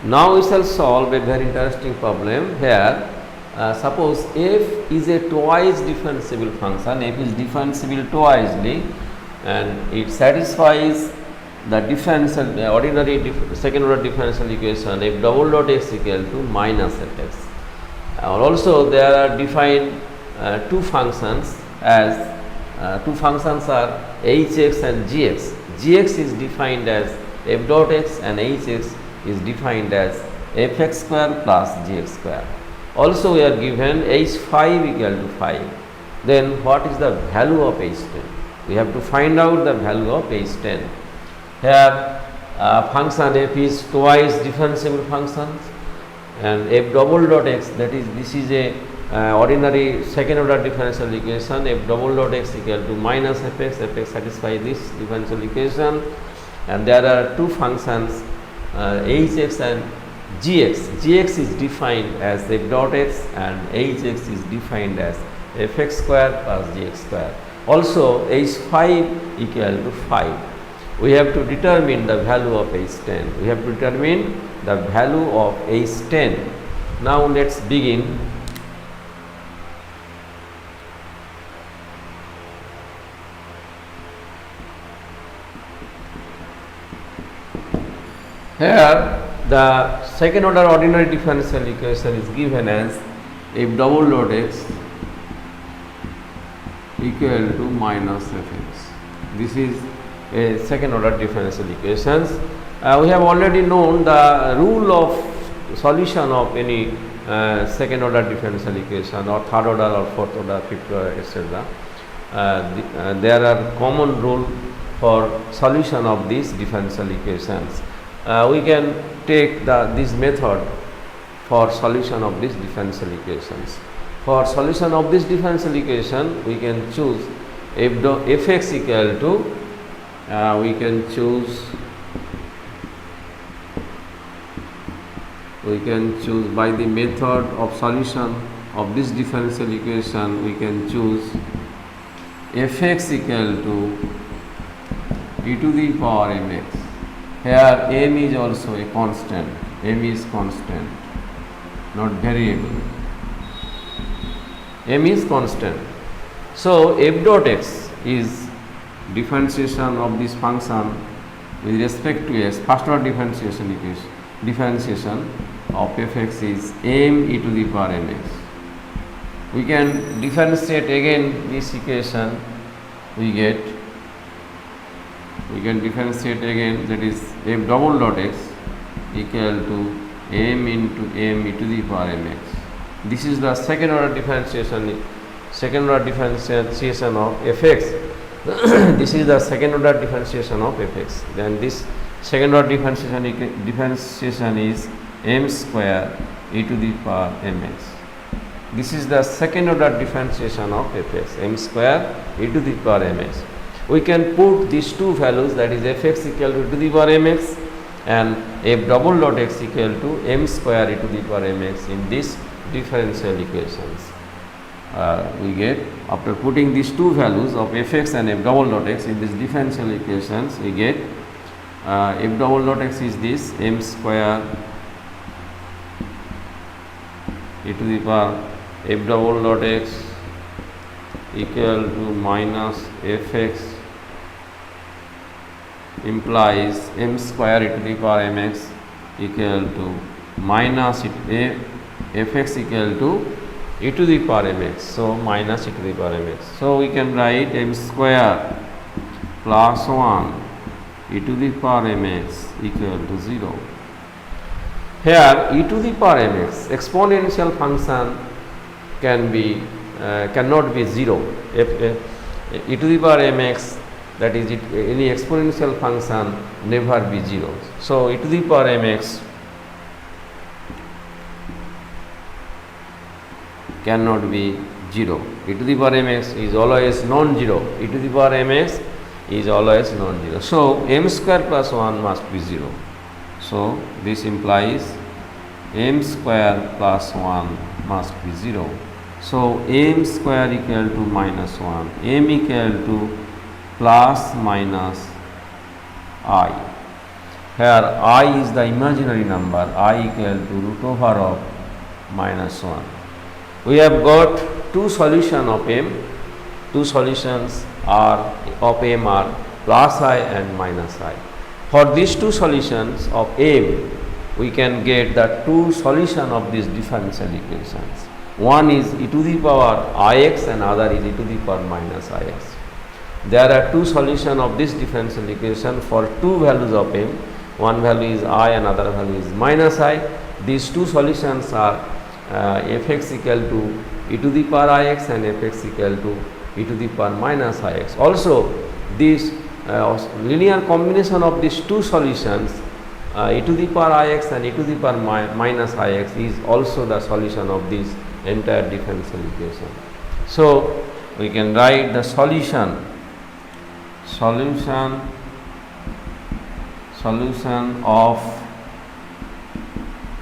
Now we shall solve a very interesting problem here. Suppose f is a twice differentiable function, f is differentiable twicely, and it satisfies the differential ordinary second order differential equation f double dot x equal to minus fx. Also there are defined two functions as two functions are hx and gx. Gx is defined as f dot x and hx is defined as fx square plus gx square. Also we are given h5 equal to 5. Then what is the value of h10? We have to find out the value of h10. Here function f is twice differentiable functions, and f double dot x, that is this is a ordinary second order differential equation, f double dot x equal to minus fx, fx satisfy this differential equation, and there are two functions hx and gx. Gx is defined as f dot x and hx is defined as fx square plus gx square. Also h5 equal to 5. We have to determine the value of h10. We have to determine the value of h10. Now let's begin. Here the second order ordinary differential equation is given as f double dot x equal to minus fx. This is a second order differential equations. We have already known the rule of solution of any second order differential equation or third order or fourth order, fifth order, etc. There are common rule for solution of these differential equations. We can take this method for solution of these differential equations. For solution of this differential equation, we can choose fx equal to we can choose by the method of solution of this differential equation, we can choose fx equal to e to the power mx. Here m is also a constant, m is constant, not variable, m is constant. So f dot x is differentiation of this function with respect to s, first order differentiation equation, differentiation of fx is m e to the power mx. We can differentiate again this equation, we can differentiate again, that is f double dot x equal to m into m e to the power mx. This is the second order differentiation of fx. This is the second order differentiation of fx. Then this second order differentiation is m square e to the power mx. This is the second order differentiation of fx, m square e to the power mx. We can put these two values, that is fx equal to e to the power mx and f double dot x equal to m square e to the power mx in this differential equations. We get, after putting these two values of fx and f double dot x in these differential equations, we get f double dot x is this m square e to the power f double dot x equal to minus fx implies m square e to the power mx equal to minus fx equal to e to the power mx, so minus e to the power mx. So we can write m square plus 1 e to the power mx equal to 0. Here e to the power mx exponential function cannot be 0. If e to the power mx, that is any exponential function never be 0. So e to the power mx cannot be 0. E to the power mx is always non-zero. E to the power mx is always non-zero. So m square plus 1 must be 0. So this implies m square plus 1 must be 0. So m square equal to minus 1, m equal to plus minus I. here I is the imaginary number, I equal to root over of minus 1. We have got two solutions of m. Two solutions are of m are plus I and minus I. For these two solutions of m, we can get the two solutions of these differential equations. One is e to the power ix and other is e to the power minus ix. There are two solutions of this differential equation for two values of m. One value is I and other value is minus I. These two solutions are fx equal to e to the power ix and fx equal to e to the power minus ix. Also, this linear combination of these two solutions, e to the power ix and e to the power minus ix, is also the solution of this entire differential equation. So, we can write the solution of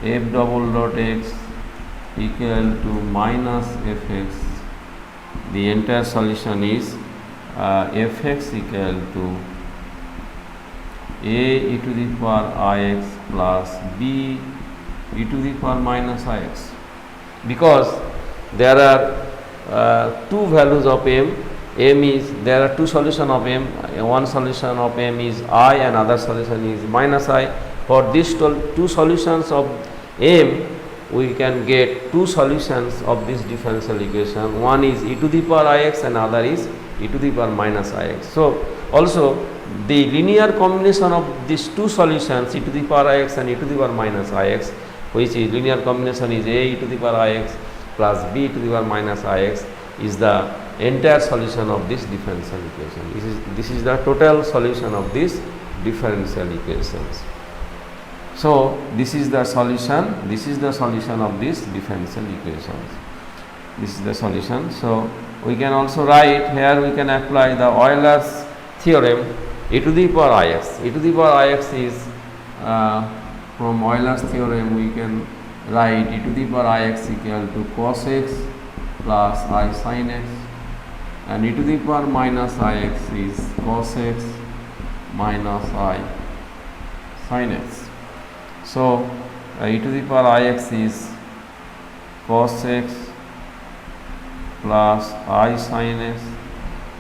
f double dot x equal to minus fx. The entire solution is fx equal to a e to the power ix plus b e to the power minus ix. Because there are two values of m. There are two solutions of m. One solution of m is I and other solution is minus I. For these two solutions of m, we can get two solutions of this differential equation. One is e to the power ix and other is e to the power minus ix. So, also the linear combination of these two solutions, e to the power ix and e to the power minus ix, which is linear combination is a e to the power ix plus b e to the power minus ix, is the entire solution of this differential equation. This is the total solution of this differential equations. So, this is the solution of this differential equations. This is the solution. So, we can also write here, we can apply the Euler's theorem, e to the power ix. E to the power ix is from Euler's theorem we can write e to the power ix equal to cos x plus I sin x, and e to the power minus ix is cos x minus I sin x. So, e to the power ix is cos x plus I sin x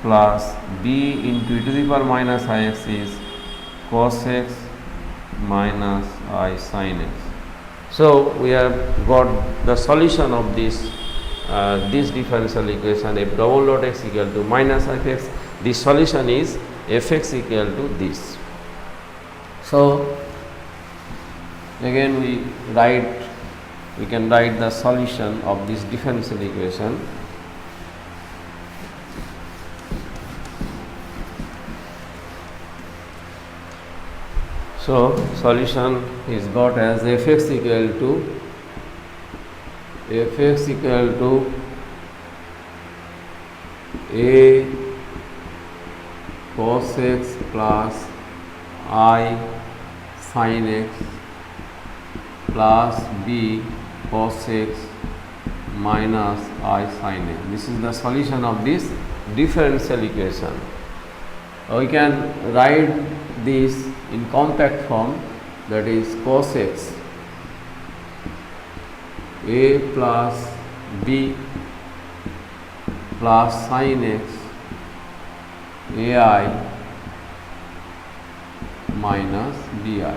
plus b into e to the power minus ix is cos x minus I sin x. So, we have got the solution of this differential equation f double dot x equal to minus fx. The solution is fx equal to this. So, again we can write the solution of this differential equation. So, solution is got as fx equal to a cos x plus I sin x plus b cos x minus I sin x. This is the solution of this differential equation. We can write this in compact form, that is cos x a plus b plus sin x ai minus bi.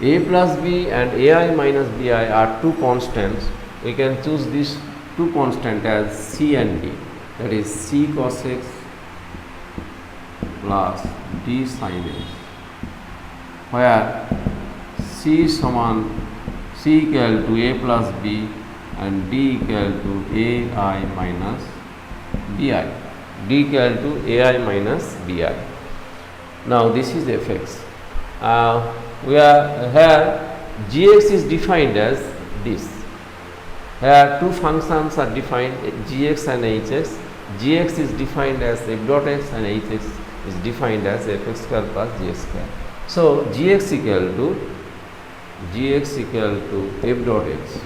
A plus b and ai minus bi are two constants. We can choose these two constants as c and d, that is c cos x plus d sin x, where c equal to a plus b and d equal to ai minus bi. D equal to ai minus bi. Now, this is fx. We are here gx is defined as this. Here two functions are defined, gx and hx. Gx is defined as f dot x and hx is defined as fx square plus gx square. So, gx equal to f dot x.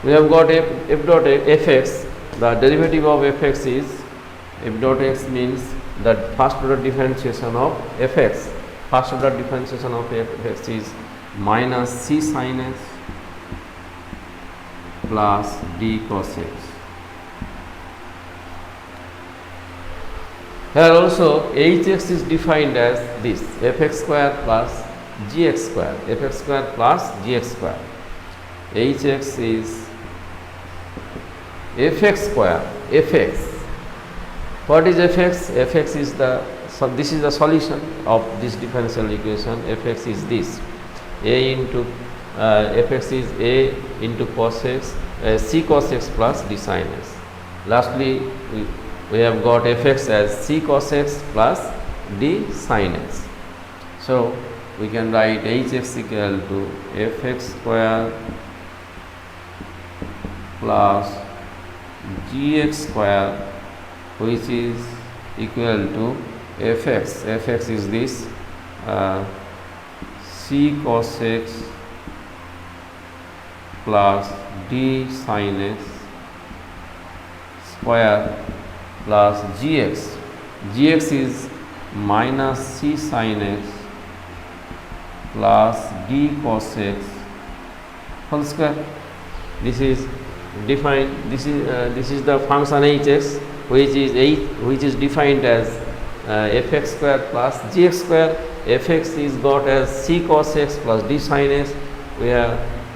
We have got f dot fx. The derivative of fx is f dot x, means the first order differentiation of fx. First order differentiation of f(x) is minus c sin s plus d cos x. Here also hx is defined as this fx square plus gx square, fx square plus gx square. Hx is fx square, fx. What is fx? Fx is this is the solution of this differential equation. Fx is this a into fx is a into cos x, c cos x plus d sin x. Lastly, we have got fx as c cos x plus d sin x. So we can write hx equal to fx square plus gx square, which is equal to fx. Fx is this c cos x plus d sin x square plus gx. Gx is minus c sin x plus d cos x whole square. This is defined. This is the function hx, which is defined as fx square plus gx square. Fx is got as c cos x plus d sin x.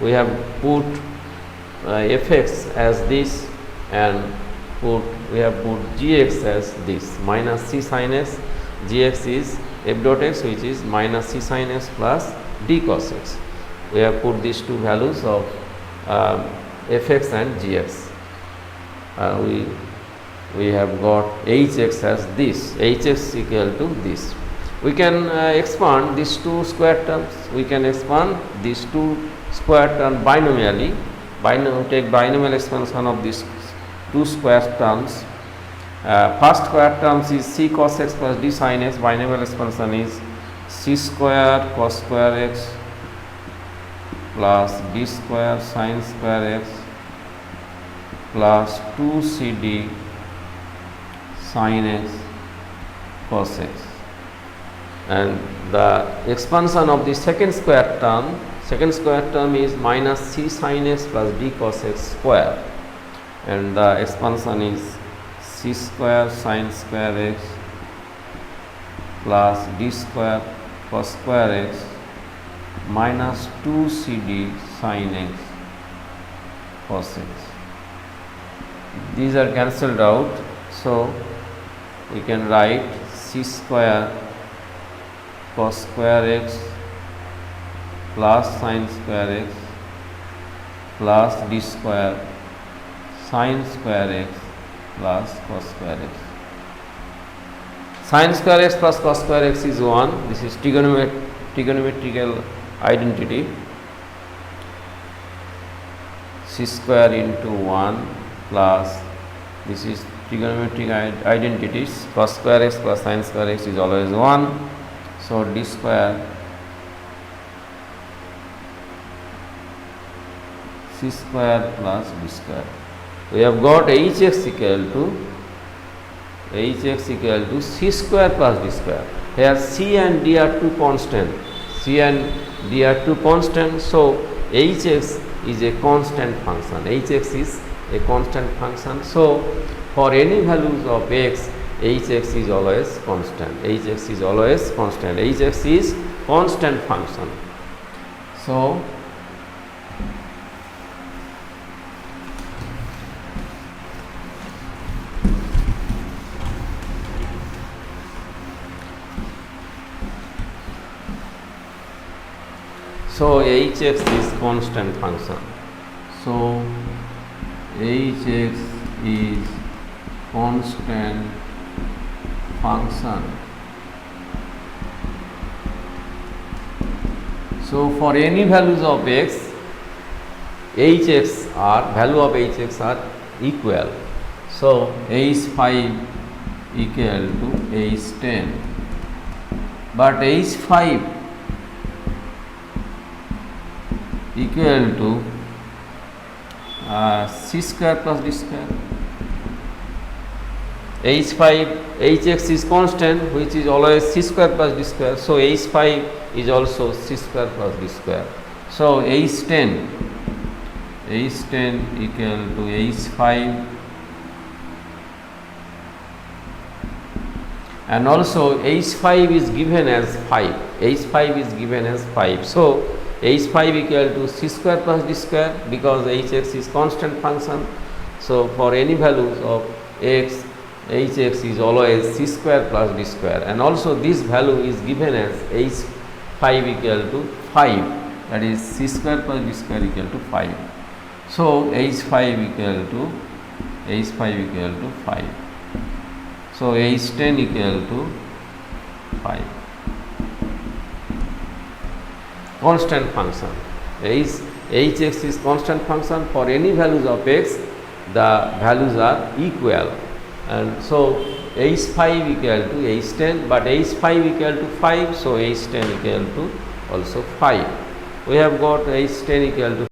We have put fx as this, and we have put gx as this minus c sin x. Gx is f dot x, which is minus c sin x plus d cos x. We have put these two values of fx and gx. We have got hx as this, hx equal to this. We can expand these two square terms. We can expand these two square terms binomially. Take binomial expansion of these two square terms. First square terms is c cos x plus d sin x. Binomial expansion is c square cos square x plus d square sin square x plus 2cd sin x cos x. And the expansion of the second square term is minus c sin x plus d cos x square, and the expansion is c square sin square x plus d square cos square x minus 2cd sin x cos x. These are cancelled out, so we can write c square cos square x plus sin square x plus d square sin square x plus cos square x. Sin square x plus cos square x is 1. This is trigonometrical identity. C square into 1 plus, this is trigonometric identities. Cos square x plus sin square x is always 1. So d square c square plus d square. We have got hx equal to c square plus d square. Here c and d are two constant. So hx is a constant function. Hx is a constant function. So for any values of x, hx is always constant. Hx is always constant. Hx is constant function. So hx is constant function. So hx is constant function. So for any values of x, value of hx are equal. So h5 equal to h10, but h5 equal to c square plus d square. h5 hx is constant, which is always c square plus d square, so h5 is also c square plus d square. So h10 equal to h5, and also h5 is given as 5, h5 is given as 5. So h5 equal to c square plus d square, because hx is constant function. So for any values of x, hx is always c square plus d square, and also this value is given as h5 equal to 5, that is c square plus d square equal to 5. So h5 equal to 5. So h10 equal to 5. Constant function. Hx is constant function. For any values of x, the values are equal, and so h5 equal to h10, but h5 equal to 5, so h10 equal to also 5. We have got h10 equal to